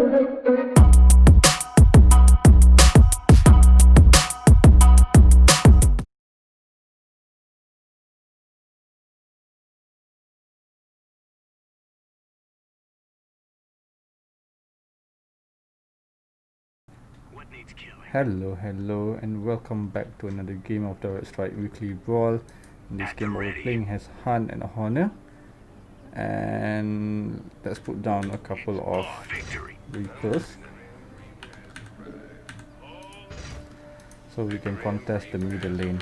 Hello, and welcome back to another game of the Red Strike Weekly Brawl. In this game, we're playing as Han and Horner, and let's put down a couple of vehicles so we can contest the middle lane.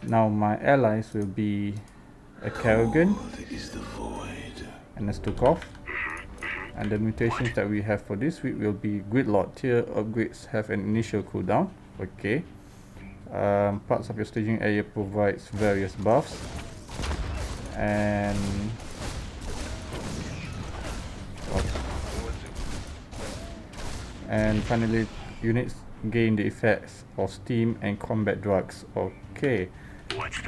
Now, my allies will be a Kerrigan and a Stukov. And the mutations that we have for this week will be Gridlock. Tier upgrades have an initial cooldown. Okay. Parts of your staging area provides various buffs. And finally, units gain the effects of steam and combat drugs. Okay. Let's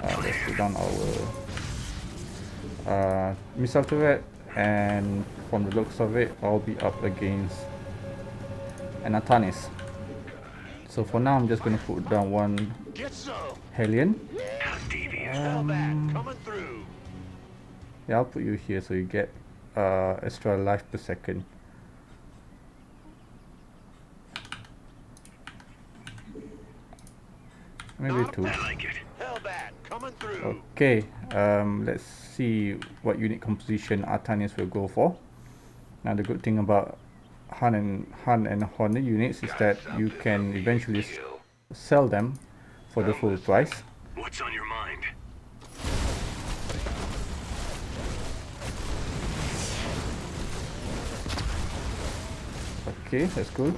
put down our missile turret. And from the looks of it, I'll be up against an Atanis. So for now, I'm just going to put down one Hellion. Yeah, I'll put you here so you get extra life per second. Maybe 2. Okay, let's see what unit composition Atanis will go for. Now the good thing about Han and Horner units is that you can eventually sell them for the full price. What's on your mind? Okay, that's good.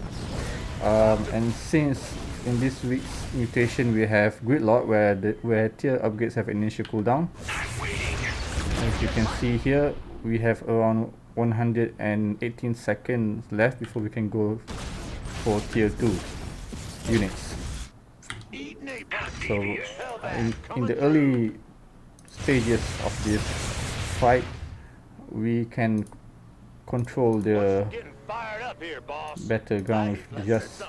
And since in this week's mutation we have Gridlock, where tier upgrades have initial cooldown. As you can see here, we have around 118 seconds left before we can go for tier 2 units. So in the early stages of this fight, we can control the battleground with just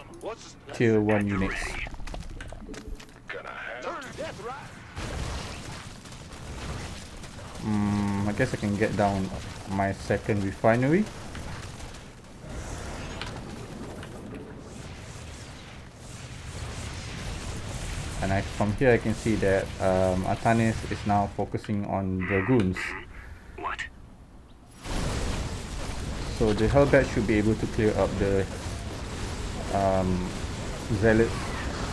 tier 1 units. I guess I can get down my second refinery. And from here I can see that Atanis is now focusing on Dragoons. So the Hellbat should be able to clear up the Zealots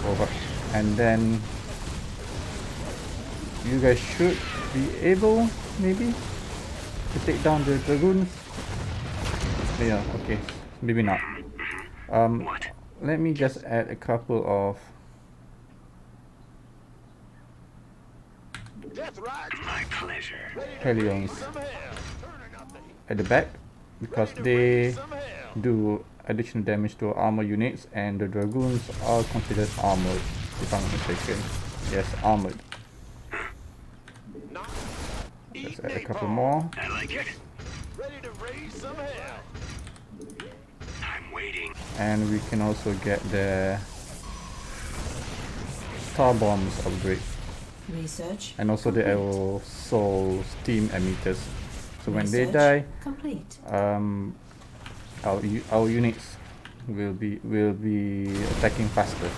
over, and then you guys should be able maybe to take down the Dragoons. Yeah, okay, maybe not. Let me just add a couple of Hellions at the back, because they do additional damage to armor units, and the Dragoons are considered armored, if I'm not mistaken. Yes, armored. Let's add a couple more. And we can also get the Star Bombs upgrade. And also the aerosol steam emitters. So when they die, our units will be attacking faster.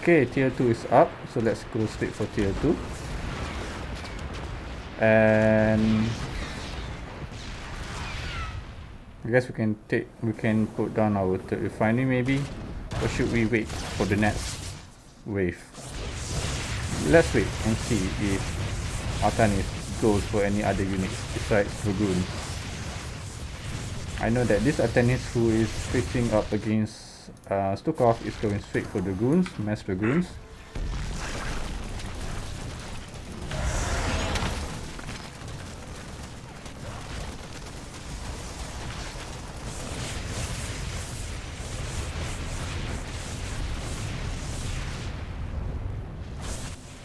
Okay, tier 2 is up, so let's go straight for tier 2. And I guess we can put down our third refinery maybe, or should we wait for the next wave? Let's wait and see if Atanis goes for any other units besides Dragoon. I know that this Atanis who is facing up against Stukov is going straight for Dragoons, mass Dragoons.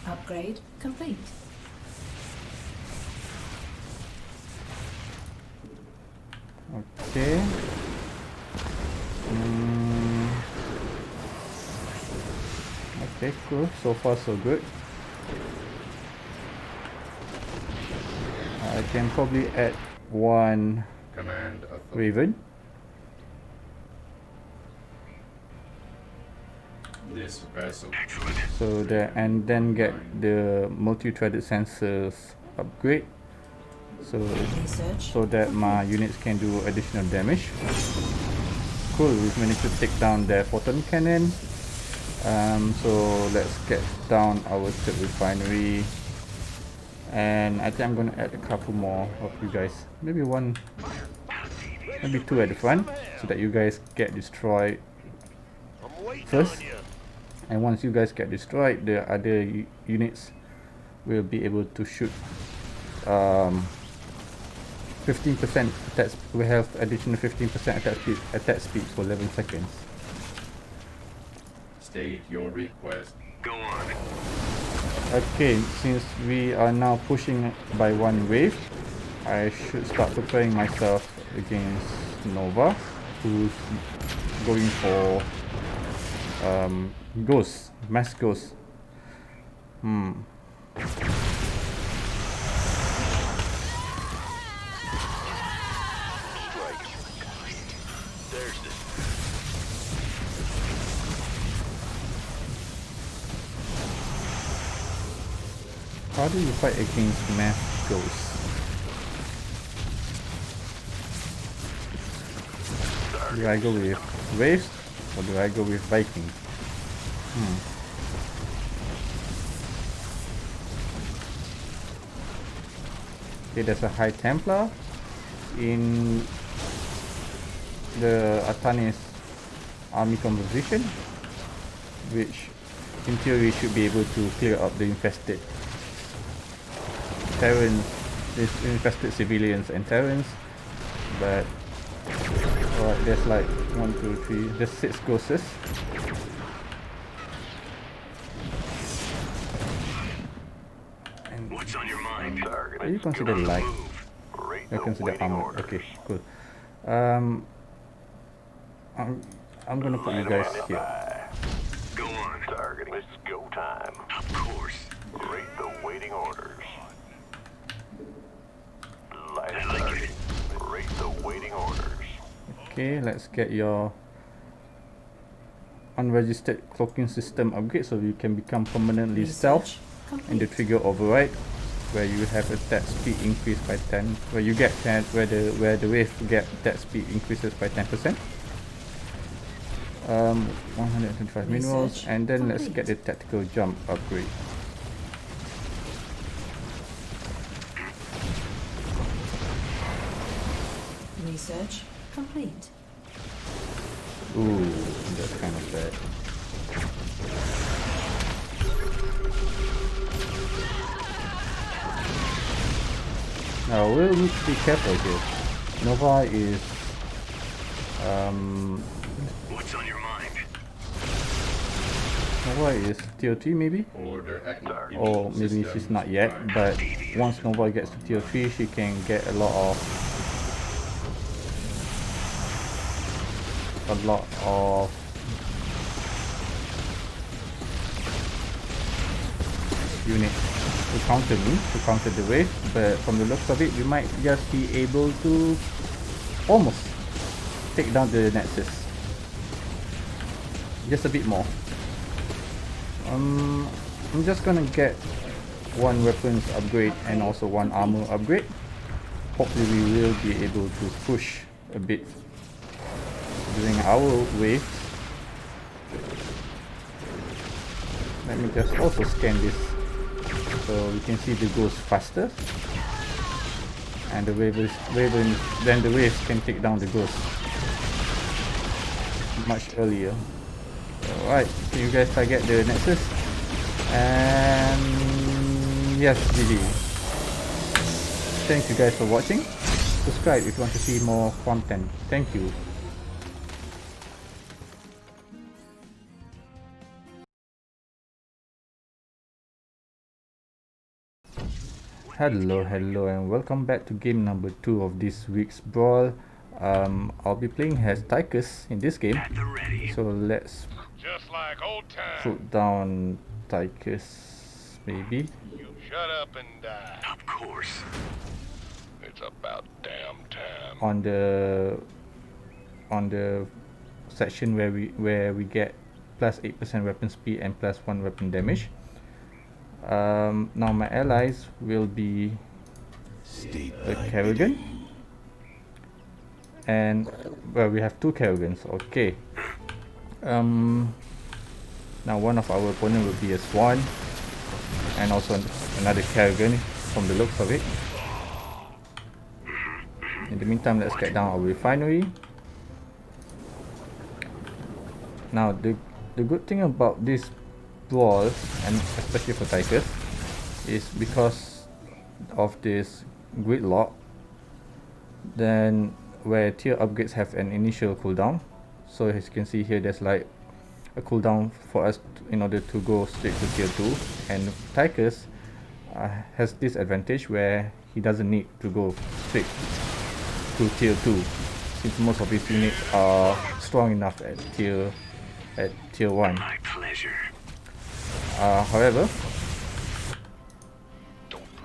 Upgrade complete. Okay. Okay, cool. So far so good. I can probably add one Raven. This vessel. So that, and then get the multi-threaded sensors upgrade. So that my units can do additional damage. Cool, we've managed to take down their photon cannon. So let's get down our third refinery. And I think I'm gonna add a couple more of you guys. Maybe one, maybe two at the front, so that you guys get destroyed first. And once you guys get destroyed, the other units will be able to shoot 15% attack. We have additional 15% attack speed for 11 seconds. State your request. Go on. Okay, since we are now pushing by one wave, I should start preparing myself against Nova, who's going for Ghost, Mass Ghost. How do you fight against Mass Ghost? Do I go with Waves or do I go with Viking? Okay, there's a High Templar in the Atanis army composition, which in theory should be able to clear up the infested Terrans, these infested civilians and Terrans, but alright, there's like 1, 2, 3, there's 6 ghosts. What's on your mind? Are you considered light? I consider armored. Okay, cool. I'm gonna put you guys here. Go on. Targeting. It's go time. Of course. Rate the waiting orders. Light I like target. it. Rate the waiting orders. Okay, let's get your unregistered cloaking system upgrade so you can become permanently stealth, and the trigger override where you have attack speed increased by 10, where you get 10, where the wave get attack speed increases by 10%. 125 minerals, and then let's get the tactical jump upgrade. Research complete. Ooh, that's kind of bad. Now we'll need to be careful here. Nova is What's on your mind? Nova is tier 3 maybe? Order active. Or maybe she's not yet, but once Nova gets to tier 3 she can get a lot of units to counter me, to counter the wave, but from the looks of it we might just be able to almost take down the Nexus. Just a bit more. I'm just gonna get one weapons upgrade and also one armor upgrade. Hopefully we will be able to push a bit during our wave. Let me just also scan this so we can see the ghost faster, and the then the waves can take down the ghost much earlier. Alright, so you guys target the Nexus, and yes, GG. Thank you guys for watching. Subscribe if you want to see more content. Thank you. Hello and welcome back to game number 2 of this week's Brawl. I'll be playing as Tychus in this game. At the ready. So let's Just like old times. put down Tychus, maybe. You shut up and die. Of course. It's about damn time. On the section where we get plus 8% weapon speed and plus 1 weapon damage. Now my allies will be a Kerrigan, and well, we have 2 Kerrigans. Okay. Now one of our opponent will be a Swan, and also another Kerrigan from the looks of it. In the meantime, let's get down our refinery. Now the good thing about this Brawl, and especially for Tychus, is because of this Gridlock, then where tier upgrades have an initial cooldown. So as you can see here, there's like a cooldown for us in order to go straight to tier 2, and Tychus has this advantage where he doesn't need to go straight to tier 2, since most of his units are strong enough at tier 1. My pleasure. However,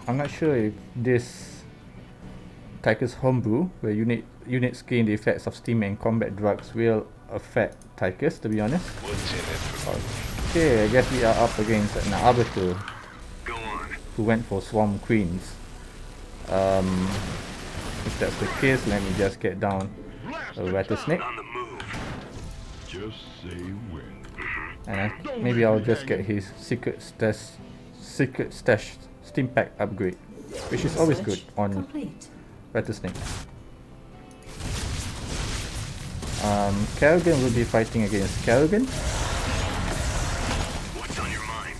I'm not sure if this Tychus Homebrew, where units gain the effects of steam and combat drugs, will affect Tychus, to be honest. What's in it for me? Okay, I guess we are up against an Arbiter Go on. who went for Swarm Queens. If that's the case, let me just get down a Rattlesnake, On the move. Just say when. and maybe I'll just get his Secret Stash Steam Pack upgrade, which is always good Research on complete. Rattlesnake. Kerrigan will be fighting against Kerrigan. What's on your mind?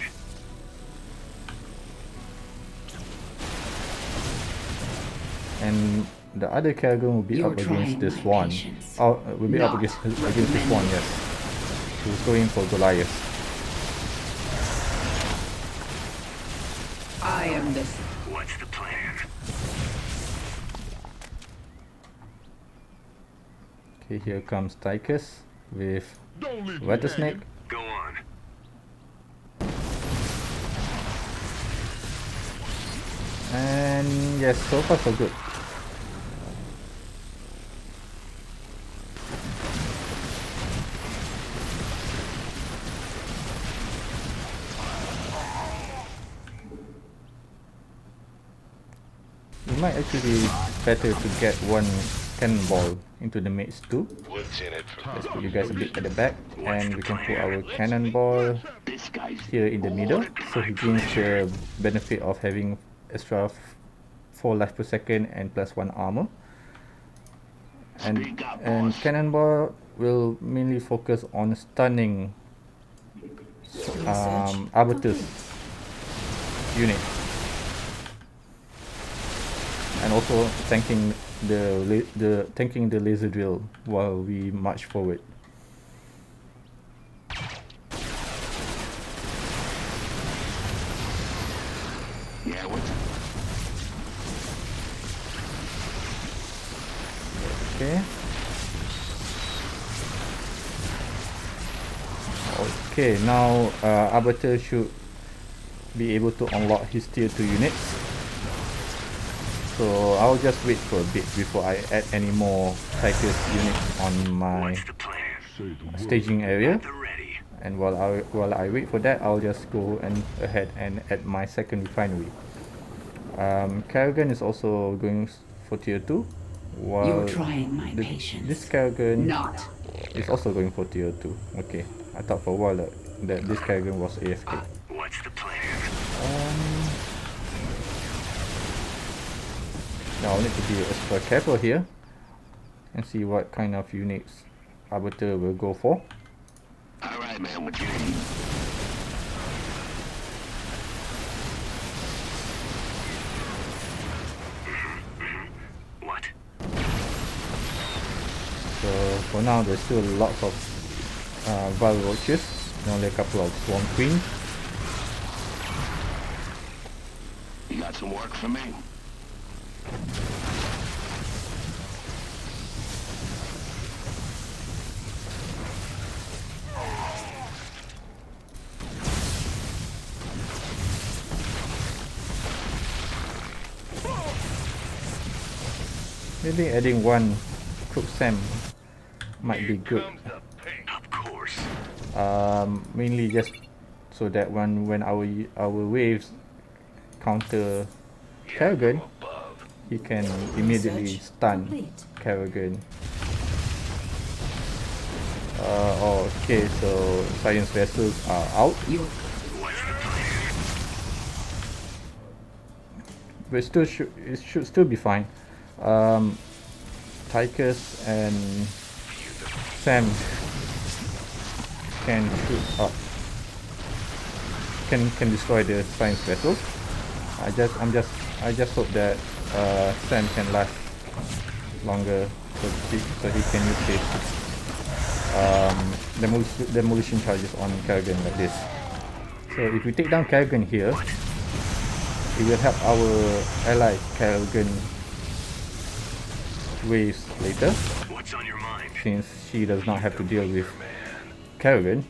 And the other Kerrigan will be You're up against trying this my one. patience. Oh, will be up Not against this one, recommended. yes. Who's going for Goliath. I am this. What's the plan? Okay, here comes Tychus with Don't leave me Rattlesnake. hanging. Go on. And yes, so far so good. It might actually be better to get one cannonball into the mates too. What's in it for me? Let's put you guys a bit at the back, and we can put our cannonball here in the middle, so he gains the benefit of having extra 4 life per second and plus 1 armor. And cannonball will mainly focus on stunning Research Arbiter's complete. unit, and also tanking the laser drill while we march forward. Okay. Okay, now Arbiter should be able to unlock his tier 2 units. So I'll just wait for a bit before I add any more Tychus units on my What's the plan? Say the word. staging area. At the ready. And while I wait for that, I'll just go ahead and add my second refinery. Kerrigan is also going for tier 2, while You're trying my patience. this Kerrigan Not. is also going for tier 2. Okay, I thought for a while that this Kerrigan was AFK. What's the plan? Now I'll need to be extra careful here and see what kind of units Arbiter will go for. Alright, man, what you need? What? So for now, there's still lots of Val Roaches, and only a couple of Swarm Queens. You got some work for me? Maybe adding one Crook Sam might be good. Of course. Mainly just so that when our waves counter Kerrigan, he can immediately stun Complete. Kerrigan. Okay, so science vessels are out. But it should still be fine. Tychus and Sam can shoot up. Can destroy the science vessels. I just hope that Sam can last longer so he can use his demolition charges on Kerrigan like this. So if we take down Kerrigan here, it will help our ally Kerrigan waves later, What's on your mind? since she does not have to deal with Kerrigan.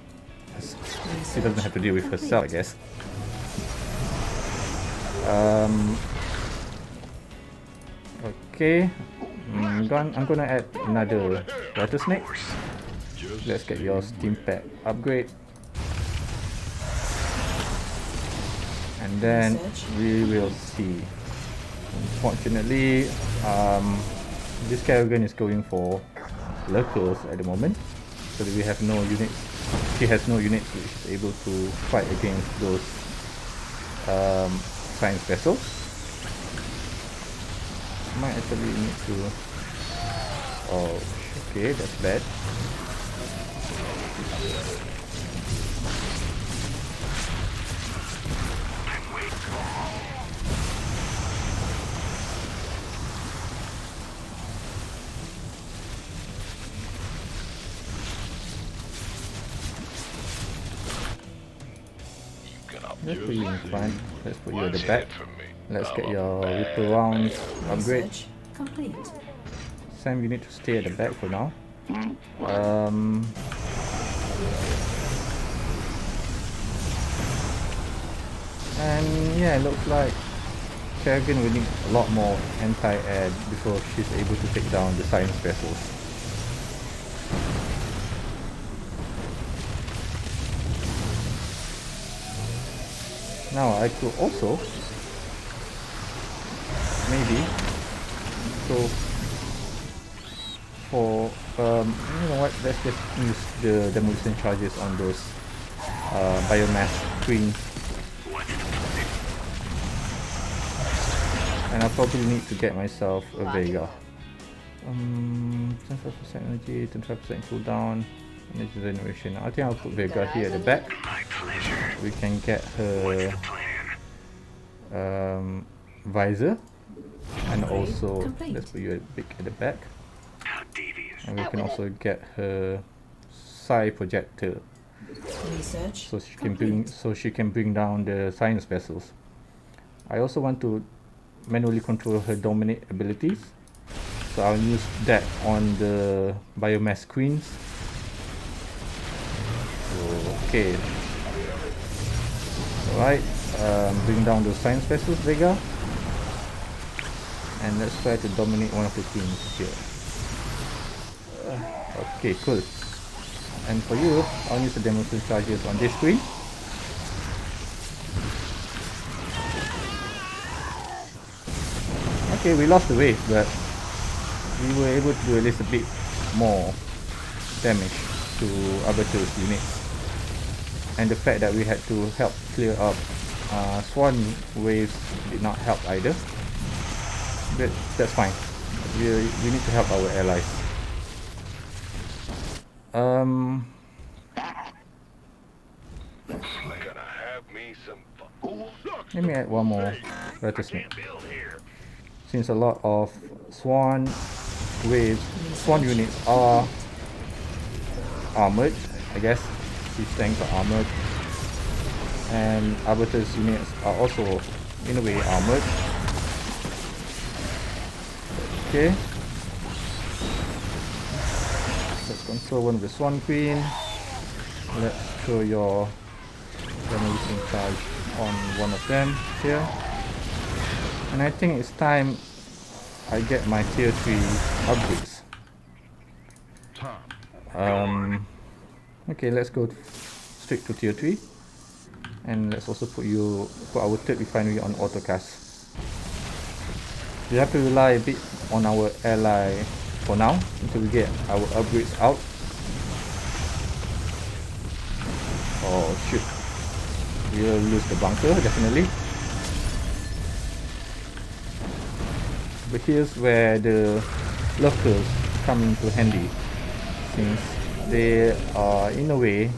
She doesn't have to deal with herself, I guess. Okay, I'm gonna add another rattlesnake. Let's get your steam pack upgrade, and then we will see. Unfortunately, this Kerrigan is going for lurkers at the moment, so that we have no units. She has no units which is able to fight against those science vessels. Might actually need to. Oh, okay, that's bad. Let's put you in front. Let's put you at the back. Let's get your Ripper rounds upgrade. Research complete. Sam, you need to stay at the back for now. And yeah, it looks like Kerrigan will need a lot more anti-air before she's able to take down the science vessels. Now I could also maybe go for you know what, let's just use the demolition charges on those biomass queens, and I probably need to get myself a Vega. 25% energy, 25% cooldown, energy generation. I think I'll put Vega here at the back. We can get her visor, and also let's put you at the back, and we can also get her psi projector, Research so she can bring down the science vessels. I also want to manually control her dominate abilities, so I'll use that on the biomass queens. Okay. Alright, bring down those science vessels, Vega. And let's try to dominate one of the queens here. Okay, cool. And for you, I'll use the demolition charges on this queen. Okay, we lost the wave, but we were able to do at least a bit more damage to Arbiter's units. And the fact that we had to help clear up swan waves did not help either. But that's fine. We need to help our allies. Let me add one more rattlesnake. Since a lot of swan units are armored, I guess these tanks are armored, and Arbiter's units are also in a way armored. Okay, let's control one of the swan queen. Let's throw your demolition charge on one of them here, and I think it's time I get my tier 3 upgrades. Okay, let's go straight to tier 3. And let's also put our third refinery on autocast. We have to rely a bit on our ally for now until we get our upgrades out. Oh shoot, we'll lose the bunker definitely. But here's where the lurkers come into handy, since they are in a way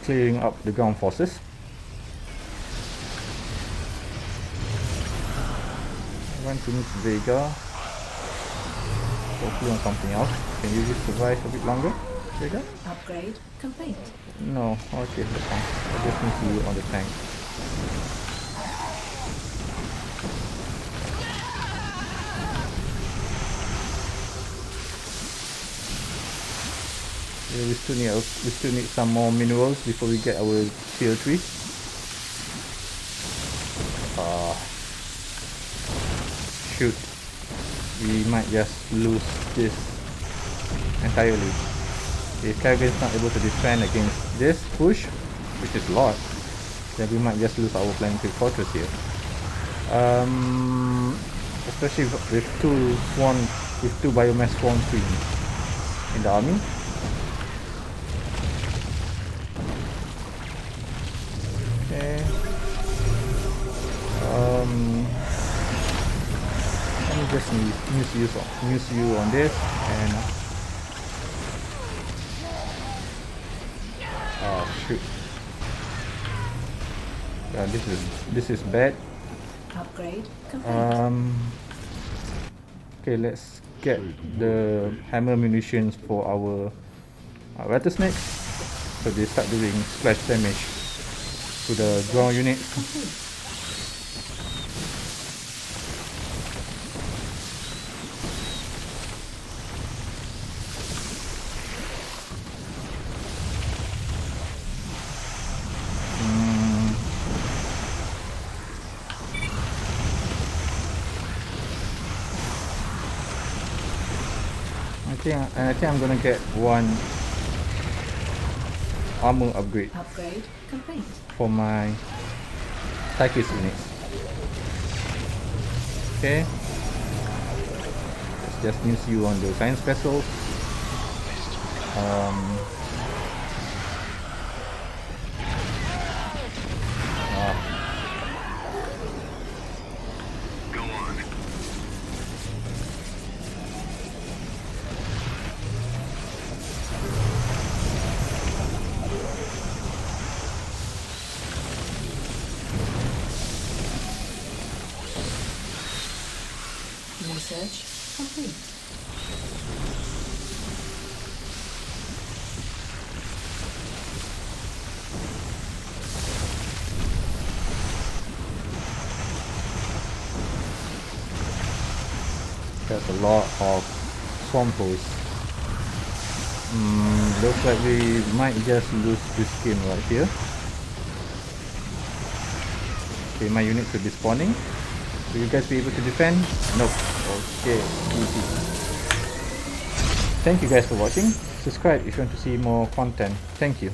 clearing up the ground forces. I want to meet Vega. Hopefully on something else. Can you just survive a bit longer, Vega? Upgrade complete. No, okay, that's fine. I just need you on the tank. Yeah, we still need some more minerals before we get our tier 3. Shoot. We might just lose this entirely. If Kerrigan is not able to defend against this push, which is a lot, then we might just lose our planetary fortress here. Especially with two biomass swarm queens in the army. Okay. Let me just use you on this and. Oh shoot! Yeah, this is bad. Upgrade complete. Okay, let's get the hammer munitions for our rattlesnakes, so they start doing splash damage to the ground unit. I think I'm gonna get one armor upgrade Complete. for my Tychus units. Okay, let's just use you on the science vessels. Go on. Research complete. There's a lot of swamp holes. Looks like we might just lose this game right here. Okay, my unit should be spawning. Will you guys be able to defend? Nope. Okay, easy. Thank you guys for watching. Subscribe if you want to see more content. Thank you.